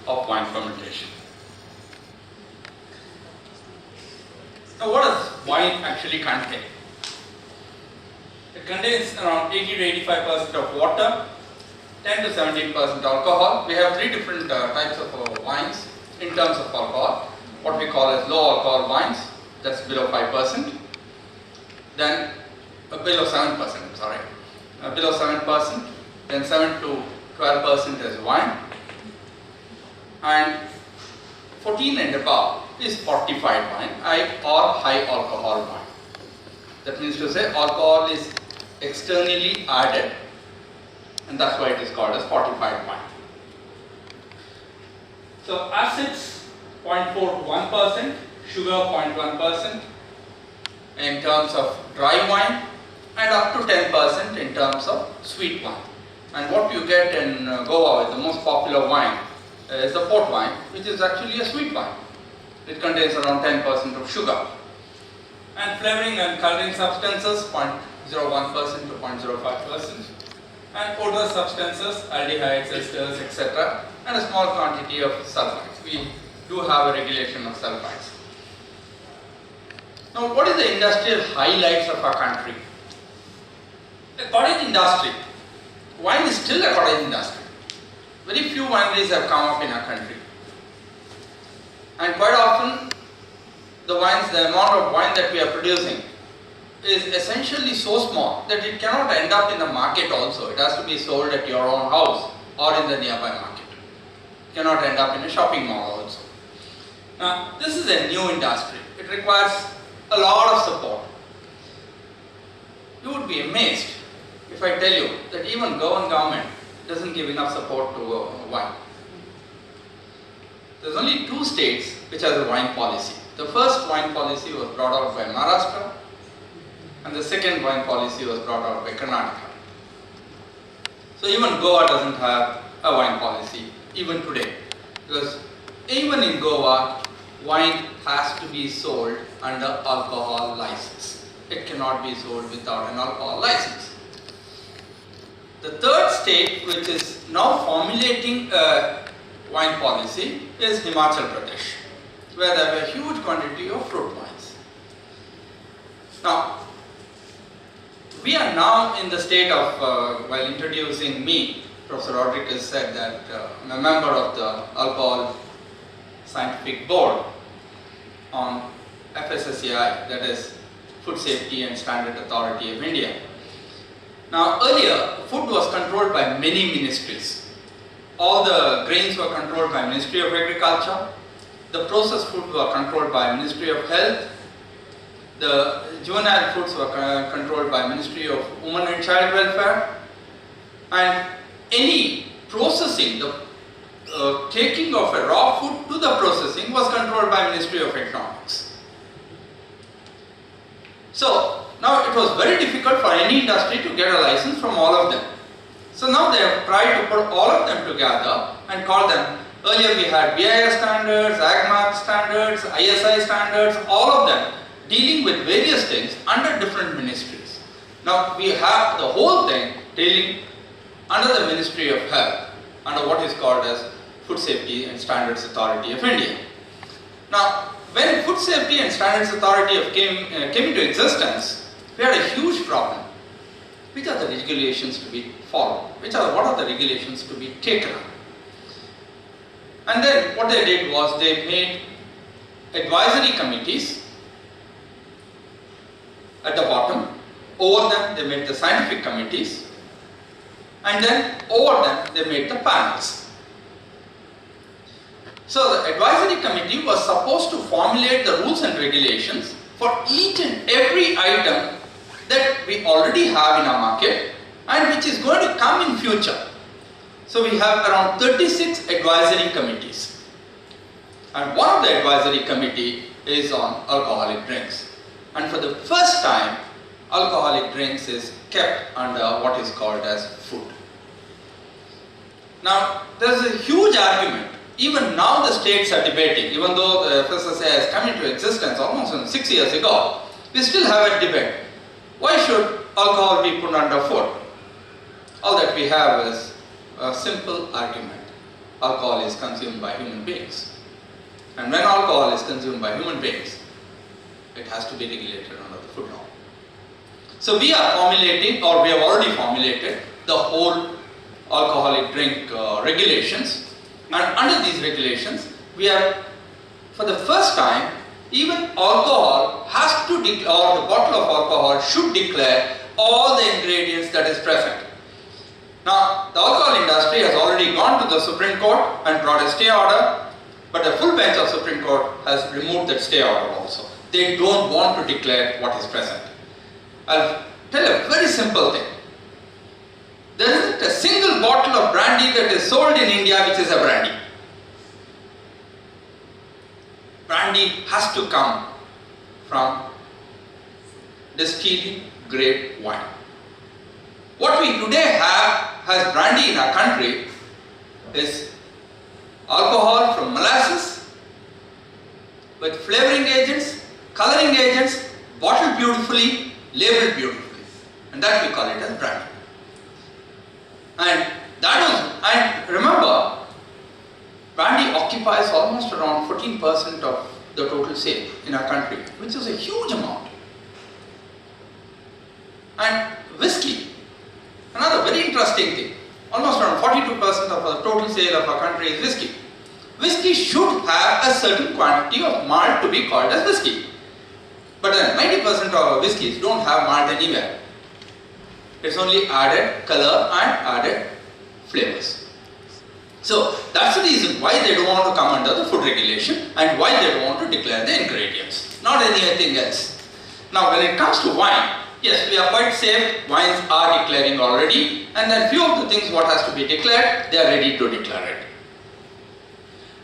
of wine fermentation. Now, what does wine actually contain? It contains around 80 to 85% of water, 10 to 17% alcohol. We have three different types of wines in terms of alcohol. What we call as low alcohol wines, that's below 5%. Then below 7%, sorry. Below 7%, then 7 to 12% is wine. And 14 and above is fortified wine or high alcohol wine. That means to say alcohol is externally added, and that's why it is called as fortified wine. So acids 0.4 to 1%, sugar 0.1% in terms of dry wine, and up to 10% in terms of sweet wine. And what you get in Goa with the most popular wine is the port wine, which is actually a sweet wine. It contains around 10% of sugar. And flavoring and coloring substances 0.01% to 0.05%. And odor substances, aldehydes, esters, etc. and a small quantity of sulfides. We do have a regulation of sulfides. Now, what is the industrial highlights of our country? The cottage industry. Wine is still a cottage industry. Very few wineries have come up in our country. And quite often, the amount of wine that we are producing is essentially so small that it cannot end up in the market also. It has to be sold at your own house or in the nearby market. It cannot end up in a shopping mall also. Now, this is a new industry. It requires a lot of support. You would be amazed if I tell you that even Goan government doesn't give enough support to wine. There's only 2 states which has a wine policy. The first wine policy was brought out by Maharashtra, and the second wine policy was brought out by Karnataka. So even Goa doesn't have a wine policy, even today. Because even in Goa, wine has to be sold under alcohol license. It cannot be sold without an alcohol license. The third state which is now formulating a wine policy is Himachal Pradesh, where they have a huge quantity of fruit wines. Now, we are now in the state of, while introducing me, Professor Rodriguez said that I'm a member of the Alcohol Scientific Board on FSSAI, that is Food Safety and Standard Authority of India. Now, earlier, food was controlled by many ministries. All the grains were controlled by Ministry of Agriculture. The processed food were controlled by Ministry of Health. The juvenile foods were controlled by Ministry of Women and Child Welfare. And any processing, the taking of a raw food to the processing was controlled by Ministry of Economics. So, now it was very difficult for any industry to get a license from all of them. So now they have tried to put all of them together and call them, earlier we had BIS standards, AgMark standards, ISI standards, all of them dealing with various things under different ministries. Now we have the whole thing dealing under the Ministry of Health, under what is called as Food Safety and Standards Authority of India. Now, when Food Safety and Standards Authority came into existence, we had a huge problem. Which are the regulations to be followed? What are the regulations to be taken up? And then what they did was they made advisory committees at the bottom. Over them they made the scientific committees, and then over them they made the panels. So the advisory committee was supposed to formulate the rules and regulations for each and every item that we already have in our market and which is going to come in future. So we have around 36 advisory committees, and one of the advisory committee is on alcoholic drinks. And for the first time, alcoholic drinks is kept under what is called as food. Now, there is a huge argument. Even now the states are debating, even though the FSSAI has come into existence almost 6 years ago, we still have a debate. Why should alcohol be put under food? All that we have is a simple argument. alcohol is consumed by human beings. And when alcohol is consumed by human beings, it has to be regulated under the food law. So we are formulating, or we have already formulated, the whole alcoholic drink regulations, and under these regulations we have, for the first time, even alcohol has to declare, or the bottle of alcohol should declare all the ingredients that is present. Now, the alcohol industry has already gone to the Supreme Court and brought a stay order, but the full bench of Supreme Court has removed that stay order also. They don't want to declare what is present. I'll tell a very simple thing. There isn't a single bottle of brandy that is sold in India which is a brandy. Brandy has to come from distilled grape wine. What we today have as brandy in our country is alcohol from molasses with flavoring agents, coloring agents, bottled beautifully, labeled beautifully, and that we call it as brandy. And remember, brandy occupies almost around 14% of the total sale in our country, which is a huge amount. And whiskey, another very interesting thing, almost around 42% of the total sale of our country is whiskey. Whiskey should have a certain quantity of malt to be called as whiskey. But then 90% of our whiskeys don't have malt anywhere. It's only added color and added flavors. So that's the reason why they don't want to come under the food regulation and why they don't want to declare the ingredients, not anything else. Now when it comes to wine, yes, we are quite safe, wines are declaring already, and then few of the things what has to be declared, they are ready to declare it.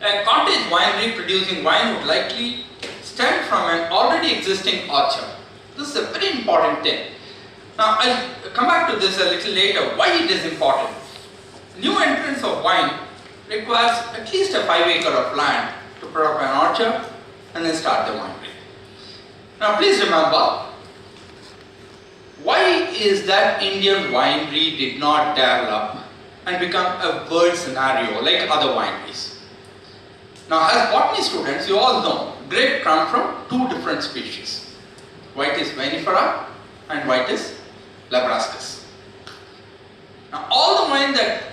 A cottage winery producing wine would likely stem from an already existing orchard. This is a very important thing. Now I'll come back to this a little later, why it is important. New entrants of wine requires at least a 5 acre of land to put up an orchard and then start the winery. Now please remember, why is that Indian winery did not develop and become a world scenario like other wineries? Now as botany students, you all know, grape come from two different species. Vitis vinifera and Vitis labruscus. Now all the wine that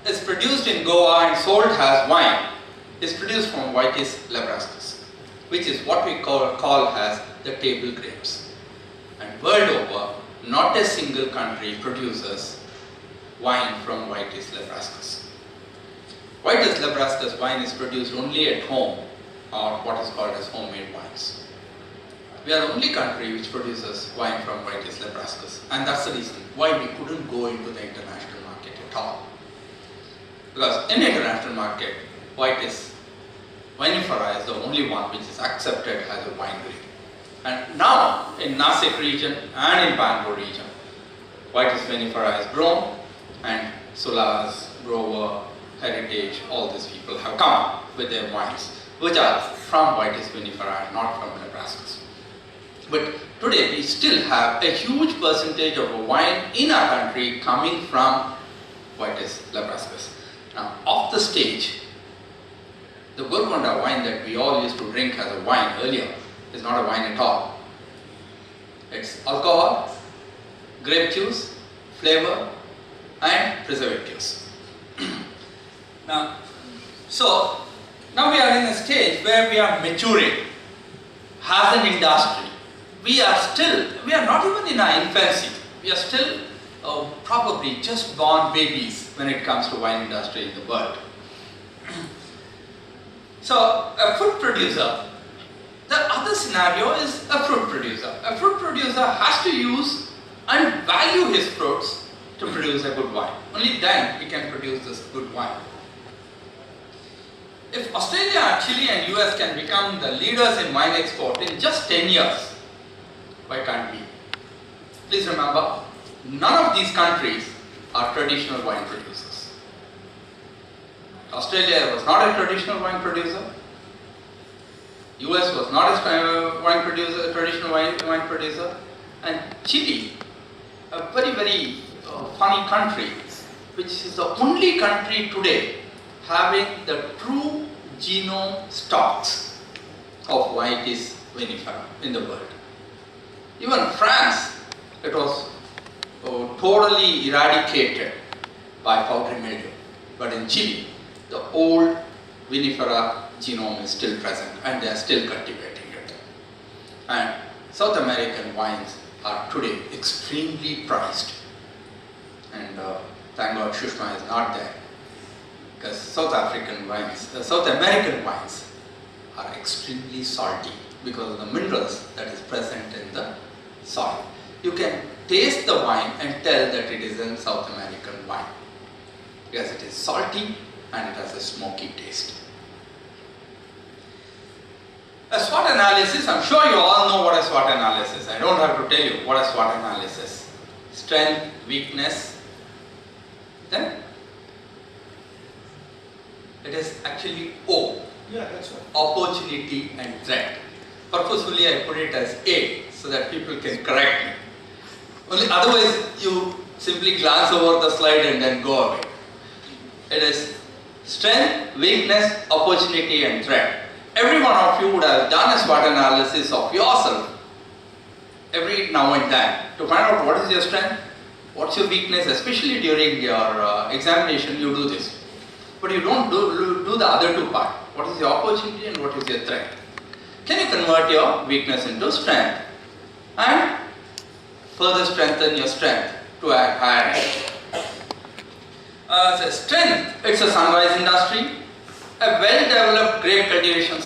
is produced in Goa and sold as wine is produced from Vitis labruscus, which is what we call as the table grapes. And world over, not a single country produces wine from Vitis labruscus. Vitis labruscus wine is produced only at home, or what is called as homemade wines. We are the only country which produces wine from Vitis labruscus, and that's the reason why we couldn't go into the international market at all. Because in the international market, Vitis vinifera is the only one which is accepted as a winery. And now in Nasik region and in Bangalore region, Vitis vinifera is grown, and Sulas, Grover, Heritage, all these people have come with their wines, which are from Vitis vinifera and not from labruscus. But today we still have a huge percentage of wine in our country coming from Vitis labruscus. Now off the stage, the Golconda wine that we all used to drink as a wine earlier is not a wine at all. It's alcohol, grape juice, flavor and preservatives. Now we are in a stage where we are maturing as an industry. We are not even in our infancy. We are still probably just born babies when it comes to wine industry in the world. So a fruit producer, the other scenario is a fruit producer. A fruit producer has to use and value his fruits to produce a good wine. Only then he can produce this good wine. If Australia, Chile and US can become the leaders in wine export in just 10 years, why can't we? Please remember, none of these countries are traditional wine producers. Australia was not a traditional wine producer. US was not a traditional wine producer. And Chile, a very, very funny country, which is the only country today having the true genome stocks of Vitis vinifera in the world. Even France, it was totally eradicated by powdery mildew. But in Chile, the old vinifera genome is still present and they are still cultivating it. And South American wines are today extremely priced. And thank God Shushma is not there, because South American wines are extremely salty because of the minerals that is present in the soil. You can taste the wine and tell that it is a South American wine, because it is salty and it has a smoky taste. A SWOT analysis, I'm sure you all know what a SWOT analysis is. I don't have to tell you what a SWOT analysis is. Strength, weakness, then it is actually O. Yeah, that's right. Opportunity and threat. Purposefully I put it as A so that people can correct me. Only otherwise you simply glance over the slide and then go away. It is strength, weakness, opportunity and threat. Every one of you would have done a SWOT analysis of yourself every now and then to find out what is your strength, what's your weakness, especially during your examination you do this. But you don't do the other two parts. What is your opportunity and what is your threat? Can you convert your weakness into strength and further strengthen your strength to a higher end? So strength, it's a sunrise industry. A well-developed grape cultivation